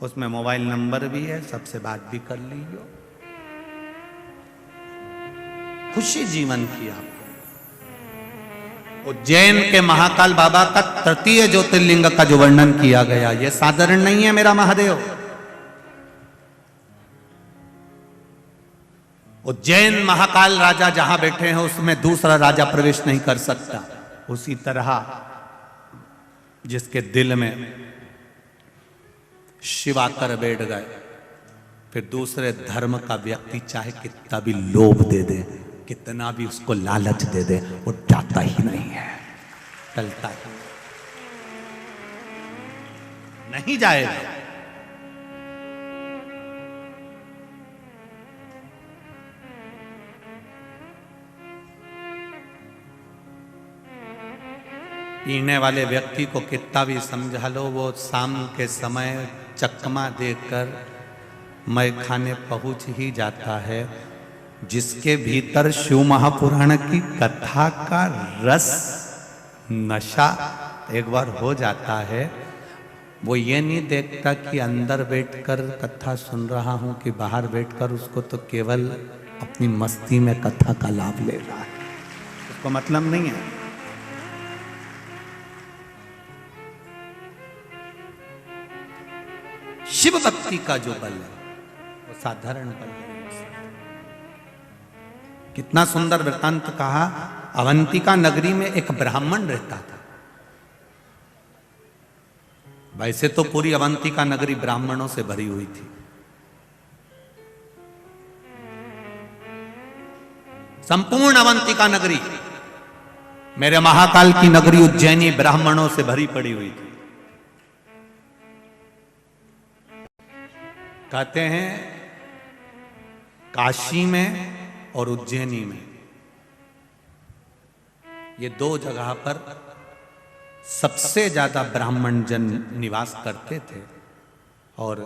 उसमें mobile number भी है, सबसे बात भी कर लीजिए। खुशी जीवन की आपको। उज्जैन के महाकाल बाबा का तृतीय ज्योतिर्लिंग का जो वर्णन किया गया, यह साधारण नहीं है मेरा महादेव। उज्जैन महाकाल राजा जहां बैठे हैं उसमें दूसरा राजा प्रवेश नहीं कर सकता। उसी तरह जिसके दिल में शिव आकर बैठ गए, फिर दूसरे धर्म का व्यक्ति चाहे कितना भी लोभ दे दे, कितना भी उसको लालच दे दे, वो जाता ही नहीं है, टलता ही नहीं जाएगा। पीने वाले व्यक्ति को कितना भी समझा लो, वो शाम के समय चकमा देकर मैं खाने पहुंच ही जाता है। जिसके भीतर शिव महापुराण की कथा का रस नशा एक बार हो जाता है, वो ये नहीं देखता कि अंदर बैठकर कथा सुन रहा हूं कि बाहर बैठकर, उसको तो केवल अपनी मस्ती में कथा का लाभ ले रहा है, उसको मतलब नहीं है। शिव भक्ति का जो बल है वो साधारण बल है। कितना सुंदर वृत्तांत कहा। अवंतिका नगरी में एक ब्राह्मण रहता था। वैसे तो पूरी अवंतिका नगरी ब्राह्मणों से भरी हुई थी। संपूर्ण अवंतिका नगरी, मेरे महाकाल की नगरी उज्जैनी ब्राह्मणों से भरी पड़ी हुई थी। कहते हैं काशी में और उज्जैनी में, ये दो जगह पर सबसे ज्यादा ब्राह्मण जन निवास करते थे, और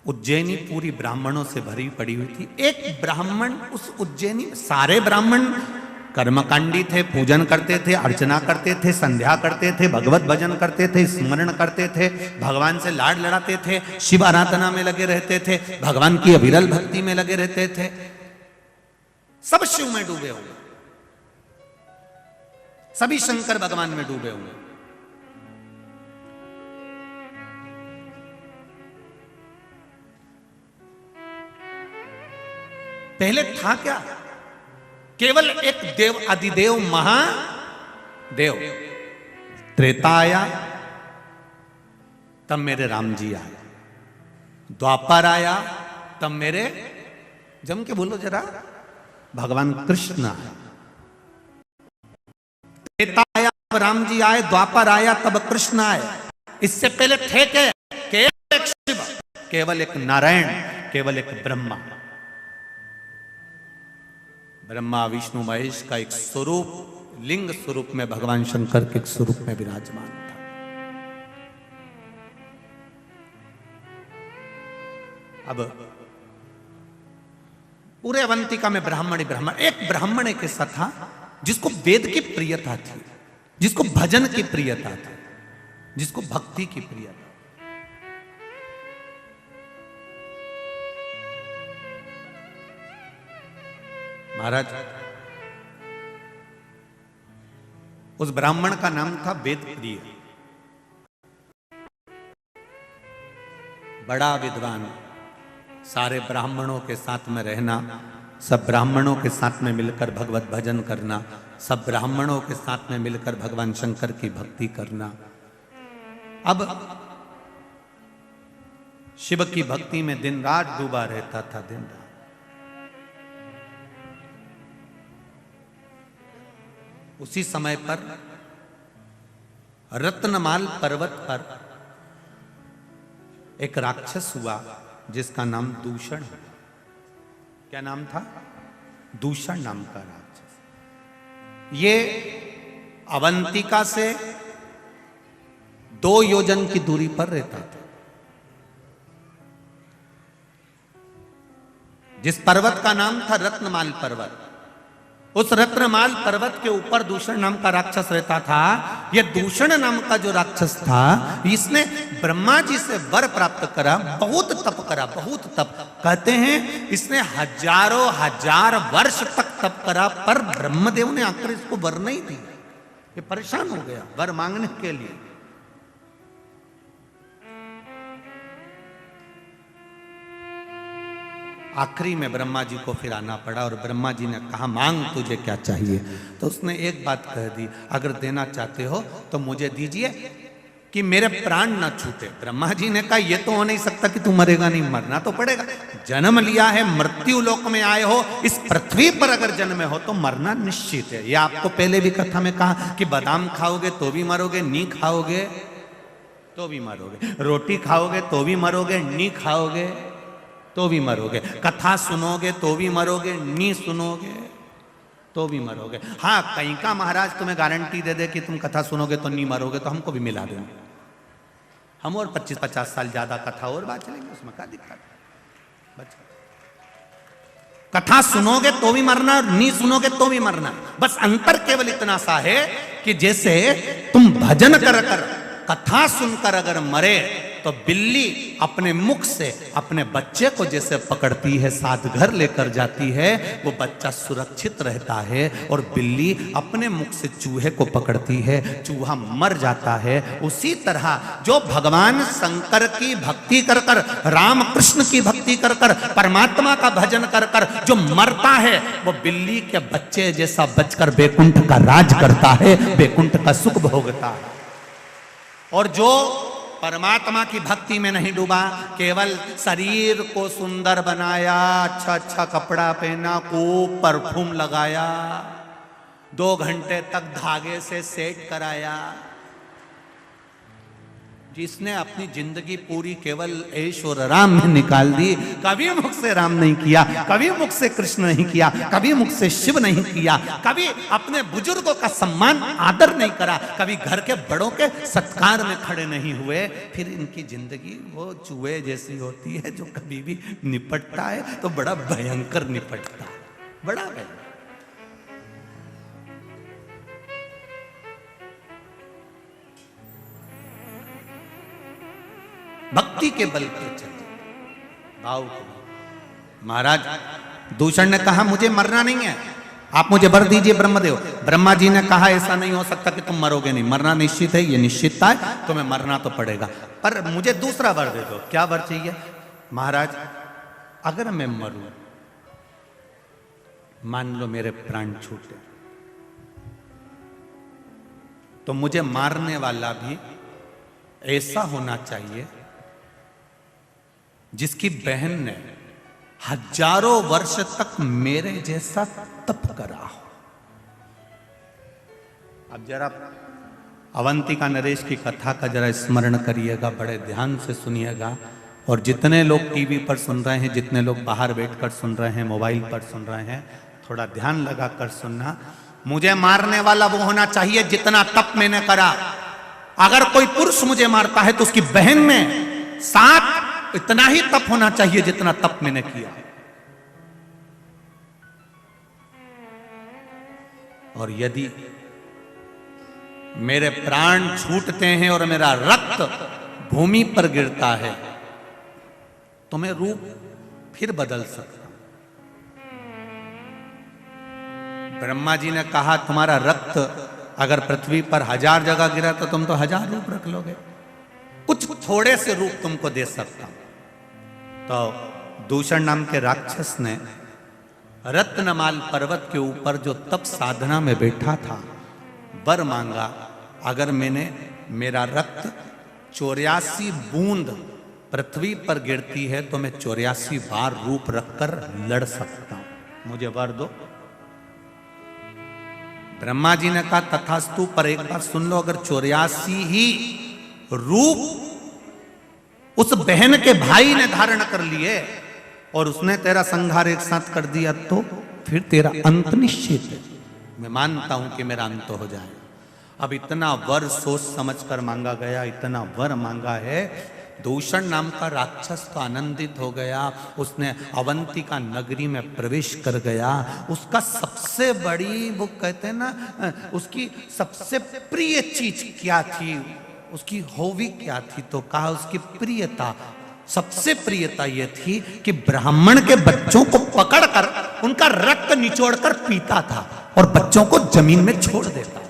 उज्जैनी पूरी ब्राह्मणों से भरी पड़ी हुई थी। एक ब्राह्मण उस उज्जैनी, सारे ब्राह्मण कर्मकांडी थे, पूजन करते थे, अर्चना करते थे, संध्या करते थे, भगवत भजन करते थे, स्मरण करते थे, भगवान से लाड लड़ाते थे, शिव आराधना में लगे रहते थे, भगवान की अविरल भक्ति में लगे रहते थे, सब शिव में डूबे हुए, सभी शंकर भगवान में डूबे हुए। पहले था क्या? केवल एक देव, अधिदेव महादेव। त्रेता आया तब मेरे राम जी आए, द्वापर आया तब मेरे, जम के बोलो जरा, भगवान कृष्ण आए। त्रेता आया तब राम जी आए, द्वापर आया तब कृष्ण आए। इससे पहले थे क्या? केवल एक शिव, केवल एक नारायण, केवल एक ब्रह्मा। ब्रह्मा विष्णु महेश का एक स्वरूप, लिंग स्वरूप में भगवान शंकर के एक स्वरूप में विराजमान था। अब पूरे अवंतिका में ब्राह्मण ही ब्राह्मण। एक ब्राह्मण एक ऐसा था जिसको वेद की प्रियता थी, जिसको भजन की प्रियता थी, जिसको भक्ति की प्रियता। महाराज, उस ब्राह्मण का नाम था वेद प्रिय। बड़ा विद्वान, सारे ब्राह्मणों के साथ में रहना, सब ब्राह्मणों के साथ में मिलकर भगवत भजन करना, सब ब्राह्मणों के साथ में मिलकर भगवान शंकर की भक्ति करना। अब शिव की भक्ति में दिन रात डूबा रहता था, दिन रात। उसी समय पर रत्नमाल पर्वत पर एक राक्षस हुआ जिसका नाम दूषण है। क्या नाम था? दूषण नाम का राक्षस। ये अवंतिका से 2 योजन की दूरी पर रहता था। जिस पर्वत का नाम था रत्नमाल पर्वत, उस रत्नमाल पर्वत के ऊपर दूषण नाम का राक्षस रहता था। ये दूषण नाम का जो राक्षस था, इसने ब्रह्मा जी से वर प्राप्त करा, बहुत तप करा, बहुत तप। कहते हैं इसने हजारों हजार वर्ष तक तप करा, पर ब्रह्मदेव ने आकर इसको वर नहीं दिया। ये परेशान हो गया वर मांगने के लिए। आखिरी में ब्रह्मा जी को फिर आना पड़ा और ब्रह्मा जी ने कहा मांग तुझे क्या चाहिए। तो उसने एक बात कह दी, अगर देना चाहते हो तो मुझे दीजिए कि मेरे प्राण ना छूटे। ब्रह्मा जी ने कहा ये तो हो नहीं सकता कि तू मरेगा नहीं, मरना तो पड़ेगा। जन्म लिया है, मृत्यु लोक में आए हो, इस पृथ्वी पर अगर जन्मे हो तो मरना निश्चित है। ये आपको पहले भी कथा में कहा कि बादाम खाओगे तो भी मरोगे, नी खाओगे तो भी मरोगे, रोटी खाओगे तो भी मरोगे, नी खाओगे तो भी मरोगे, कथा सुनोगे तो भी मरोगे, नी सुनोगे तो भी मरोगे। हाँ, कहीं का महाराज तुम्हें गारंटी दे दे कि तुम कथा सुनोगे तो नहीं मरोगे, तो हमको भी मिला देंगे, हम और 25-50 साल ज्यादा कथा और बात चलेंगे, उसमें क्या दिक्कत है। कथा सुनोगे तो भी मरना और नहीं सुनोगे तो भी मरना। बस अंतर केवल इतना सा है कि जैसे तुम भजन कर कर कथा सुनकर अगर मरे तो बिल्ली अपने मुख से अपने बच्चे को जैसे पकड़ती है, साथ घर लेकर जाती है, वो बच्चा सुरक्षित रहता है। और बिल्ली अपने मुख से चूहे को पकड़ती है, चूहा मर जाता है। उसी तरह जो भगवान शंकर की भक्ति कर कर, राम कृष्ण की भक्ति कर कर, परमात्मा का भजन कर कर जो मरता है, वो बिल्ली के बच्चे जैसा बचकर बैकुंठ का राज करता है, बैकुंठ का सुख भोगता है। और जो परमात्मा की भक्ति में नहीं डूबा, केवल शरीर को सुंदर बनाया, अच्छा अच्छा कपड़ा पहना, खूब परफ्यूम लगाया, 2 घंटे तक धागे से सेट कराया, जिसने अपनी जिंदगी पूरी केवल ऐश और राम में निकाल दी, कभी मुख से राम नहीं किया, कभी मुख से कृष्ण नहीं किया, कभी मुख से शिव नहीं किया, कभी अपने बुजुर्गों का सम्मान आदर नहीं करा, कभी घर के बड़ों के सत्कार में खड़े नहीं हुए, फिर इनकी जिंदगी वो चूहे जैसी होती है जो कभी भी निपटता है तो बड़ा भयंकर निपटता है, बड़ा भयंकर। भक्ति के बल पर चलते, भाव को। महाराज दूषण ने कहा मुझे मरना नहीं है, आप मुझे वर दीजिए ब्रह्मदेव। ब्रह्मा जी ने कहा ऐसा नहीं हो सकता कि तुम मरोगे नहीं, मरना निश्चित है, ये निश्चितता है, तुम्हें मरना तो पड़ेगा, पर मुझे दूसरा वर दे दो। क्या वर चाहिए? महाराज अगर मैं मरूं, मान लो मेरे प्राण छूटे, तो मुझे मारने वाला भी ऐसा होना चाहिए जिसकी बहन ने हजारों वर्ष तक मेरे जैसा तप करा हो। अब जरा अवंतिका नरेश की कथा का जरा स्मरण करिएगा, बड़े ध्यान से सुनिएगा। और जितने लोग टीवी पर सुन रहे हैं, जितने लोग बाहर बैठकर सुन रहे हैं, मोबाइल पर सुन रहे हैं, थोड़ा ध्यान लगाकर सुनना। मुझे मारने वाला वो होना चाहिए जितना तप मैंने करा। अगर कोई पुरुष मुझे मारता है तो उसकी बहन में साथ इतना ही तप होना चाहिए जितना तप मैंने किया। और यदि मेरे प्राण छूटते हैं और मेरा रक्त भूमि पर गिरता है तो मैं रूप फिर बदल सकता हूं। ब्रह्मा जी ने कहा तुम्हारा रक्त अगर पृथ्वी पर 1000 जगह गिरा तो तुम तो 1000 रूप रख लोगे, कुछ थोड़े से रूप तुमको दे सकता हूं। तो दूषण नाम के राक्षस ने रत्नमाल पर्वत के ऊपर जो तप साधना में बैठा था, वर मांगा, अगर मैंने मेरा रक्त 84 बूंद पृथ्वी पर गिरती है तो मैं 84 बार रूप रखकर लड़ सकता हूं, मुझे वर दो। ब्रह्मा जी ने कहा तथास्तु, पर एक बात सुन लो, अगर 84 ही रूप उस बहन के भाई ने धारण कर लिए और उसने तेरा संहार एक साथ कर दिया तो फिर तेरा अंत निश्चित है। मैं मानता हूं कि मेरा अंत हो जाए। अब इतना वर सोच समझ कर मांगा गया, इतना वर मांगा है दूषण नाम का राक्षस तो आनंदित हो गया, उसने अवंतिका नगरी में प्रवेश कर गया। उसका सबसे बड़ी, वो कहते हैं ना, उसकी सबसे प्रिय चीज क्या थी, उसकी हॉबी क्या थी, तो कहा उसकी प्रियता, सबसे प्रियता यह थी कि ब्राह्मण के बच्चों को पकड़कर उनका रक्त निचोड़कर पीता था और बच्चों को जमीन में छोड़ देता था।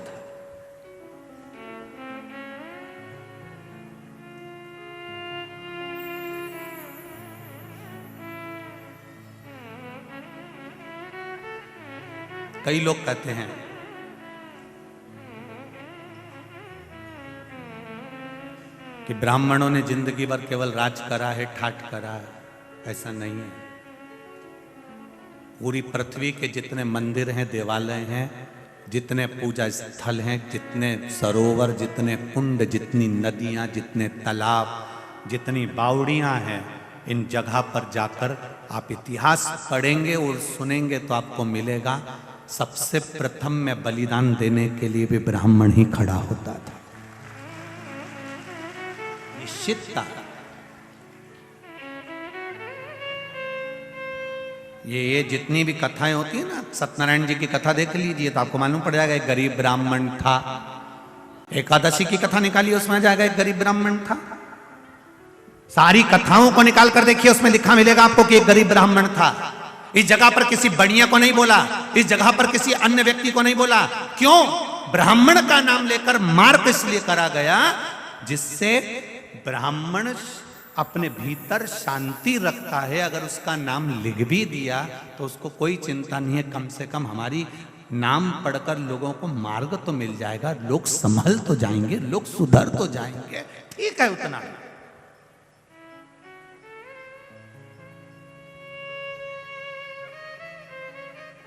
कई लोग कहते हैं कि ब्राह्मणों ने जिंदगी भर केवल राज करा है, ठाट करा है। ऐसा नहीं है। पूरी पृथ्वी के जितने मंदिर हैं, देवालय हैं, जितने पूजा स्थल हैं, जितने सरोवर, जितने कुंड, जितनी नदियां, जितने तालाब, जितनी बावड़ियां हैं, इन जगह पर जाकर आप इतिहास पढ़ेंगे और सुनेंगे तो आपको मिलेगा सबसे प्रथम में बलिदान देने के लिए भी ब्राह्मण ही खड़ा होता था। निश्चितता। ये जितनी भी कथाएं होती है ना, सत्यनारायण जी की कथा देख लीजिए तो आपको मालूम पड़ जाएगा एक गरीब ब्राह्मण था। एकादशी की कथा निकालिए, उसमें आ जाएगा एक गरीब ब्राह्मण था। सारी कथाओं को निकाल कर देखिए, उसमें लिखा मिलेगा आपको कि एक गरीब ब्राह्मण था। इस जगह पर किसी बढ़िया को नहीं बोला, इस जगह पर किसी अन्य व्यक्ति को नहीं बोला। क्यों? ब्राह्मण का नाम लेकर मार्क इसलिए करा गया जिससे ब्राह्मण अपने भीतर शांति रखता है। अगर उसका नाम लिख भी दिया तो उसको कोई चिंता नहीं है, कम से कम हमारी नाम पढ़कर लोगों को मार्ग तो मिल जाएगा, लोग संभल तो जाएंगे, लोग सुधर तो जाएंगे। ठीक है, उतना।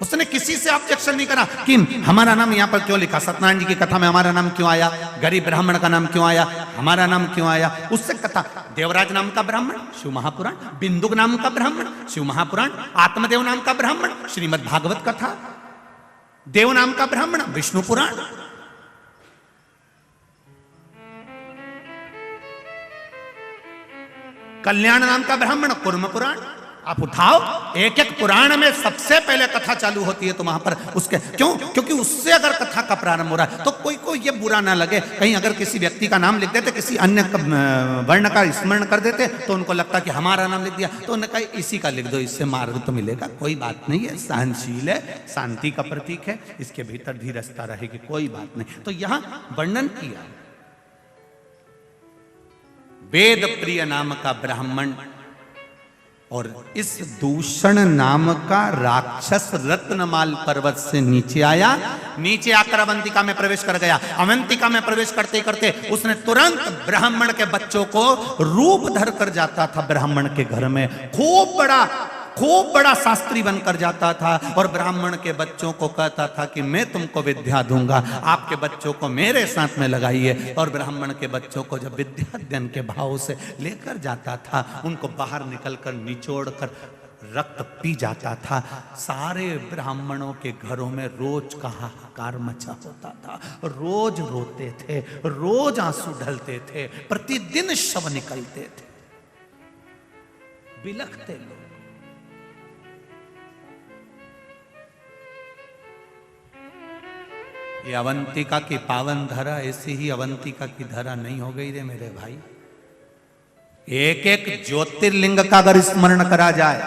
उसने किसी से ऑब्जेक्शन नहीं करा कि हमारा नाम यहां पर क्यों लिखा, सत्यनारायण जी की कथा में हमारा नाम क्यों आया, गरीब ब्राह्मण का नाम क्यों आया, हमारा नाम क्यों आया। उससे कथा, देवराज नाम का ब्राह्मण, शिव महापुराण, बिंदुक नाम का ब्राह्मण, शिव महापुराण, आत्मदेव नाम का ब्राह्मण, श्रीमद् भागवत कथा, देव नाम का ब्राह्मण, विष्णु पुराण। कल्याण नाम का ब्राह्मण, कुर्म पुराण। आप उठाओ, एक एक पुराण में सबसे पहले कथा चालू होती है तो वहां पर उसके क्यों, क्योंकि उससे अगर कथा का प्रारंभ हो रहा है तो कोई को ये बुरा ना लगे। कहीं अगर किसी व्यक्ति का नाम लिख देते, किसी अन्य वर्ण का स्मरण कर देते तो उनको लगता कि हमारा नाम लिख दिया, तो उन्होंने कहा इसी का लिख दो, इससे मार्ग तो मिलेगा। कोई बात नहीं है, सहनशील है, शांति का प्रतीक है, इसके भीतर धीरजता रहेगी, कोई बात नहीं। तो यहां वर्णन किया वेद प्रिय नाम का ब्राह्मण और इस दूषण नाम का राक्षस रत्नमाल पर्वत से नीचे आया। नीचे आकर अवंतिका में प्रवेश कर गया। अवंतिका में प्रवेश करते करते उसने तुरंत ब्राह्मण के बच्चों को रूप धर कर जाता था ब्राह्मण के घर में। खूब बड़ा शास्त्री बनकर जाता था और ब्राह्मण के बच्चों को कहता था कि मैं तुमको विद्या दूंगा, आपके बच्चों को मेरे साथ में लगाइए। और ब्राह्मण के बच्चों को जब विद्या अध्ययन के भाव से लेकर जाता था, उनको बाहर निकलकर निचोड़ कर रक्त पी जाता था। सारे ब्राह्मणों के घरों में रोज का हाहाकार मचा होता था, रोज रोते थे, रोज आंसू ढलते थे, प्रतिदिन शव निकलते थे, बिलखते लोग। ये अवंतिका की पावन धरा ऐसी ही अवंतिका की धरा नहीं हो गई रे मेरे भाई। एक एक ज्योतिर्लिंग का अगर स्मरण करा जाए,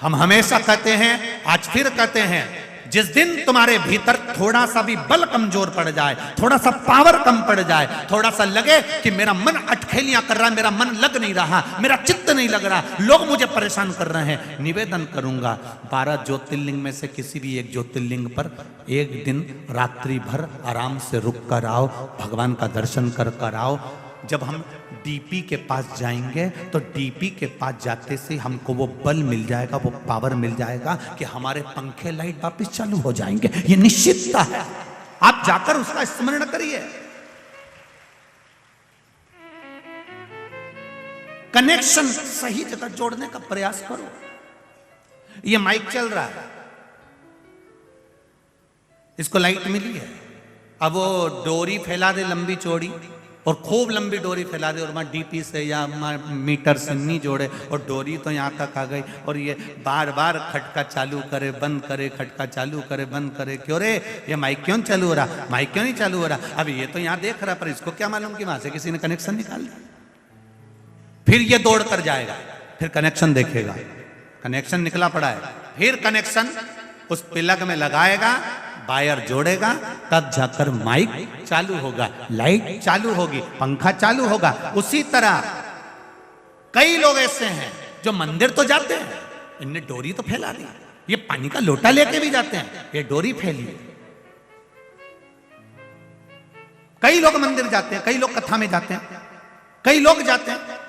हम हमेशा कहते हैं, आज फिर कहते हैं, जिस दिन तुम्हारे भीतर थोड़ा सा भी बल कमजोर पड़ जाए, थोड़ा सा पावर कम पड़ जाए, थोड़ा सा लगे कि मेरा मन अटखेलियां कर रहा है, मेरा मन लग नहीं रहा, मेरा चित्त नहीं लग रहा, लोग मुझे परेशान कर रहे हैं, निवेदन करूंगा 12 ज्योतिर्लिंग में से किसी भी एक ज्योतिर्लिंग पर एक दिन रात्रि भर आराम से रुक कर आओ, भगवान का दर्शन कर आओ। जब हम डीपी के पास जाएंगे तो डीपी के पास जाते से हमको वो बल मिल जाएगा, वो पावर मिल जाएगा कि हमारे पंखे लाइट वापस चालू हो जाएंगे। ये निश्चितता है। आप जाकर उसका स्मरण करिए, कनेक्शन सही जगह जोड़ने का प्रयास करो। ये माइक चल रहा है, इसको लाइट मिली है, अब वो डोरी फैला दे लंबी चौड़ी, और खूब लंबी डोरी फैला दे और वहाँ डीपी से या मीटर से नहीं जोड़े और डोरी तो यहाँ तक आ गई और ये बार बार खटका चालू करे बंद करे, खटका चालू करे बंद करे। क्यों रे, ये माइक क्यों चालू हो रहा, माइक क्यों नहीं चालू हो रहा? अब ये तो यहाँ देख रहा, पर इसको क्या मालूम कि वहां से किसी ने कनेक्शन निकाल दिया। फिर ये दौड़ कर जाएगा, फिर कनेक्शन देखेगा, कनेक्शन निकला पड़ा है, फिर कनेक्शन उस प्लग में लगाएगा, वायर जोड़ेगा, तब जाकर माइक चालू होगा, लाइट चालू होगी, पंखा चालू होगा। उसी तरह कई लोग ऐसे हैं जो मंदिर तो जाते हैं, इनने डोरी तो फैला दी, ये पानी का लोटा लेके भी जाते हैं, ये डोरी फैली। कई लोग मंदिर जाते हैं, कई लोग कथा में जाते हैं, कई लोग जाते हैं,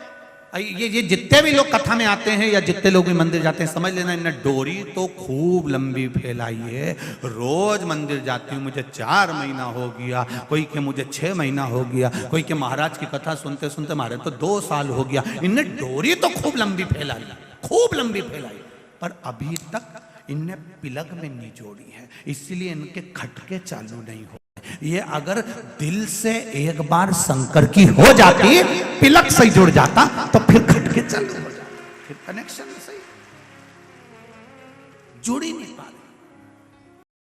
ये जितने भी लोग कथा में आते हैं या जितने लोग भी मंदिर जाते हैं, समझ लेना इन्हें डोरी तो खूब लंबी फैलाई है। रोज मंदिर जाती हूँ, मुझे 4 महीना हो गया, कोई के मुझे 6 महीना हो गया, कोई के महाराज की कथा सुनते सुनते हमारे तो 2 साल हो गया। इन्हें डोरी तो खूब लंबी फैलाई, खूब लंबी फैलाई, पर अभी तक इनने प्लग में नहीं जोड़ी है, इसलिए इनके खटके चालू नहीं हो। ये अगर दिल से एक बार शंकर की हो जाती, प्लग सही जुड़ जाता, तो फिर खटके चालू हो जाते, फिर कनेक्शन सही जुड़ ही नहीं पा रहे।